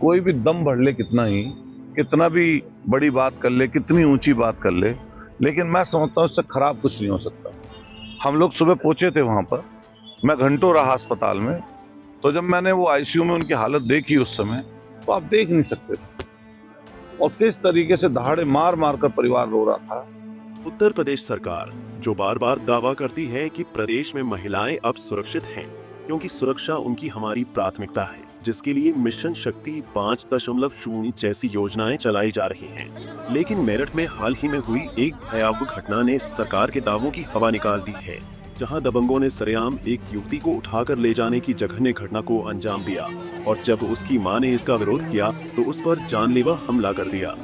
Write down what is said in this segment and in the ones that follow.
कोई भी दम भर ले कितना ही, कितना भी बड़ी बात कर ले, कितनी ऊंची बात कर ले, लेकिन मैं समझता हूँ इससे खराब कुछ नहीं हो सकता। हम लोग सुबह पहुंचे थे वहां पर, मैं घंटों रहा अस्पताल में। तो जब मैंने वो आईसीयू में उनकी हालत देखी उस समय, तो आप देख नहीं सकते थे और किस तरीके से दहाड़े मार मार कर परिवार रो रहा था। उत्तर प्रदेश सरकार जो बार बार दावा करती है कि प्रदेश में महिलाएं अब सुरक्षित हैं, क्योंकि सुरक्षा उनकी हमारी प्राथमिकता है, जिसके लिए मिशन शक्ति 5.0 जैसी योजनाएं चलाई जा रही हैं। लेकिन मेरठ में हाल ही में हुई एक भयावह घटना ने सरकार के दावों की हवा निकाल दी है, जहां दबंगों ने सरेआम एक युवती को उठाकर ले जाने की जघन्य घटना को अंजाम दिया और जब उसकी मां ने इसका विरोध किया तो उस पर जानलेवा हमला कर दिया,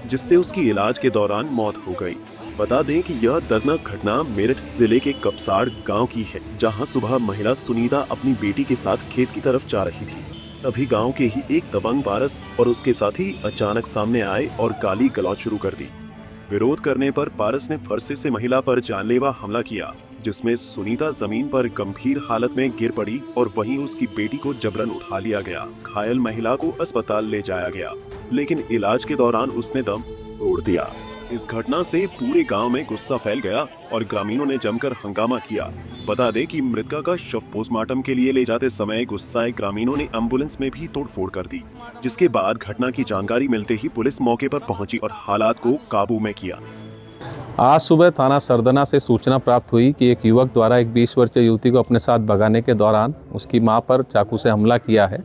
जिससे उसकी इलाज के दौरान मौत हो गई। बता दें कि यह दर्दनाक घटना मेरठ जिले के कपसाड़ गांव की है, जहां सुबह महिला सुनीता अपनी बेटी के साथ खेत की तरफ जा रही थी। तभी गांव के ही एक दबंग पारस और उसके साथी अचानक सामने आए और गाली गलौज शुरू कर दी। विरोध करने पर पारस ने फरसे से महिला पर जानलेवा हमला किया, जिसमें सुनीता जमीन पर गंभीर हालत में गिर पड़ी और वहीं उसकी बेटी को जबरन उठा लिया गया। घायल महिला को अस्पताल ले जाया गया, लेकिन इलाज के दौरान उसने दम तोड़ दिया। इस घटना से पूरे गांव में गुस्सा फैल गया और ग्रामीणों ने जमकर हंगामा किया। बता दें कि मृतका का शव पोस्टमार्टम के लिए ले जाते समय गुस्साए ग्रामीणों ने एम्बुलेंस में भी तोड़फोड़ कर दी, जिसके बाद घटना की जानकारी मिलते ही पुलिस मौके पर पहुंची और हालात को काबू में किया। आज सुबह थाना सरदना से सूचना प्राप्त हुई कि एक युवक द्वारा एक 20 वर्षीय युवती को अपने साथ भगाने के दौरान उसकी मां पर चाकू से हमला किया है।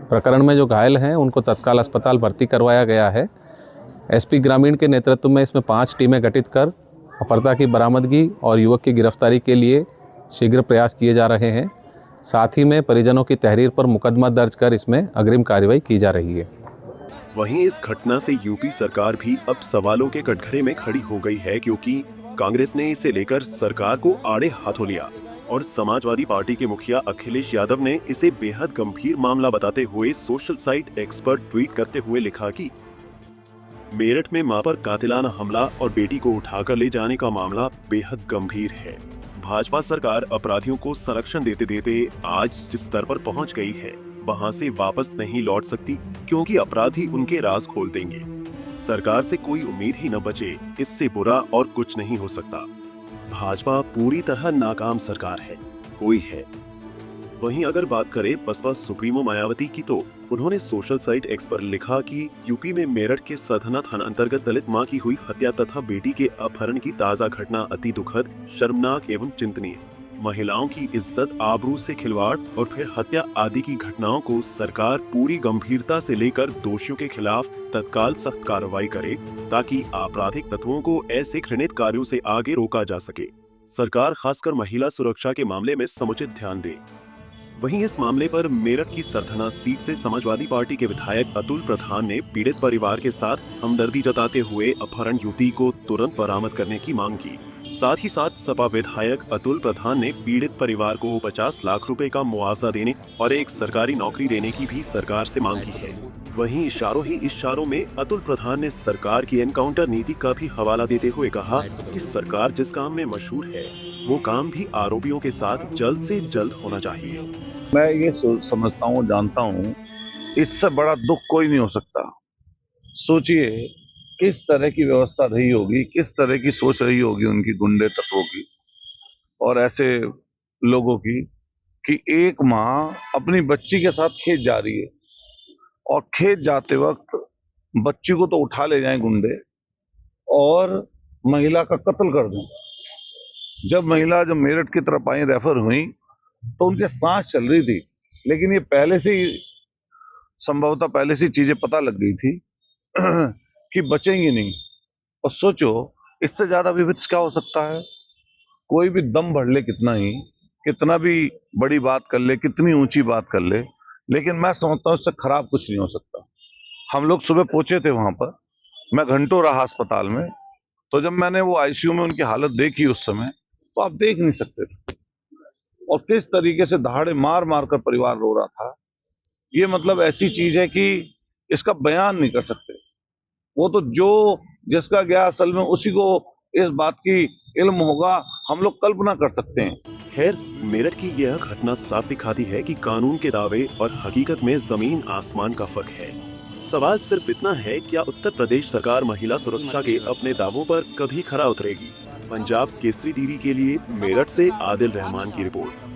प्रकरण में जो घायल हैं उनको तत्काल अस्पताल भर्ती करवाया गया है। एसपी ग्रामीण के नेतृत्व में इसमें 5 टीमें गठित कर अपहर्ता की बरामदगी और युवक की गिरफ्तारी के लिए शीघ्र प्रयास किए जा रहे हैं। साथ ही में परिजनों की तहरीर पर मुकदमा दर्ज कर इसमें अग्रिम कार्रवाई की जा रही है। वहीं इस घटना से यूपी सरकार भी अब सवालों के कटघरे में खड़ी हो गई है, क्योंकि कांग्रेस ने इसे लेकर सरकार को आड़े हाथों लिया और समाजवादी पार्टी के मुखिया अखिलेश यादव ने इसे बेहद गंभीर मामला बताते हुए सोशल साइट एक्स पर ट्वीट करते हुए लिखा कि मेरठ में मां पर कातिलाना हमला और बेटी को उठाकर ले जाने का मामला बेहद गंभीर है। भाजपा सरकार अपराधियों को संरक्षण देते देते आज जिस स्तर पर पहुंच गई है, वहां से वापस नहीं लौट सकती, क्योंकि अपराधी उनके राज खोल देंगे। सरकार से कोई उम्मीद ही न बचे, इससे बुरा और कुछ नहीं हो सकता। भाजपा पूरी तरह नाकाम सरकार है, कोई है। वहीं अगर बात करें बसपा सुप्रीमो मायावती की, तो उन्होंने सोशल साइट एक्स पर लिखा कि यूपी में मेरठ के सधना थाना अंतर्गत दलित मां की हुई हत्या तथा बेटी के अपहरण की ताजा घटना अति दुखद, शर्मनाक एवं चिंतनीय। महिलाओं की इज्जत आबरू से खिलवाड़ और फिर हत्या आदि की घटनाओं को सरकार पूरी गंभीरता से लेकर दोषियों के खिलाफ तत्काल सख्त कार्रवाई करे, ताकि आपराधिक तत्वों को ऐसे घृणित कार्यों से आगे रोका जा सके। सरकार खासकर महिला सुरक्षा के मामले में समुचित ध्यान दे। वहीं इस मामले पर मेरठ की सरधना सीट से समाजवादी पार्टी के विधायक अतुल प्रधान ने पीड़ित परिवार के साथ हमदर्दी जताते हुए अपहरण युवती को तुरंत बरामद करने की मांग की। साथ ही साथ सपा विधायक अतुल प्रधान ने पीड़ित परिवार को 50 लाख रुपए का मुआवजा देने और एक सरकारी नौकरी देने की भी सरकार से मांग की है। वहीं इशारों में अतुल प्रधान ने सरकार की एनकाउंटर नीति का भी हवाला देते हुए कहा कि सरकार जिस काम में मशहूर है, वो काम भी आरोपियों के साथ जल्द से जल्द होना चाहिए। मैं ये समझता हूँ, जानता हूँ, इससे बड़ा दुख कोई नहीं हो सकता। सोचिए किस तरह की व्यवस्था रही होगी, किस तरह की सोच रही होगी उनकी गुंडे तत्वों की और ऐसे लोगों की, कि एक माँ अपनी बच्ची के साथ खेत जा रही है और खेत जाते वक्त बच्ची को तो उठा ले जाएं गुंडे और महिला का कत्ल कर दें। जब मेरठ की तरफ आई, रेफर हुई, तो उनके सांस चल रही थी, लेकिन ये संभवतः पहले से चीजें पता लग गई थी कि बचेंगी नहीं। और सोचो इससे ज्यादा विभत्स क्या हो सकता है। कोई भी दम भर ले कितना ही, कितना भी बड़ी बात कर ले, कितनी ऊंची बात कर ले, लेकिन मैं समझता हूँ इससे खराब कुछ नहीं हो सकता। हम लोग सुबह पहुंचे थे वहां पर, मैं घंटों रहा अस्पताल में। तो जब मैंने वो आईसीयू में उनकी हालत देखी उस समय, तो आप देख नहीं सकते थे और किस तरीके से दहाड़े मार मार कर परिवार रो रहा था। ये मतलब ऐसी चीज है कि इसका बयान नहीं कर सकते। वो तो जो जिसका गया असल में उसी को इस बात की इल्म होगा हम लोग कल्पना कर सकते हैं। खैर, मेरठ की यह घटना साफ दिखाती है कि कानून के दावे और हकीकत में जमीन आसमान का फर्क है। सवाल सिर्फ इतना है, क्या उत्तर प्रदेश सरकार महिला सुरक्षा के अपने दावों पर कभी खरा उतरेगी? पंजाब केसरी टीवी के लिए मेरठ से आदिल रहमान की रिपोर्ट।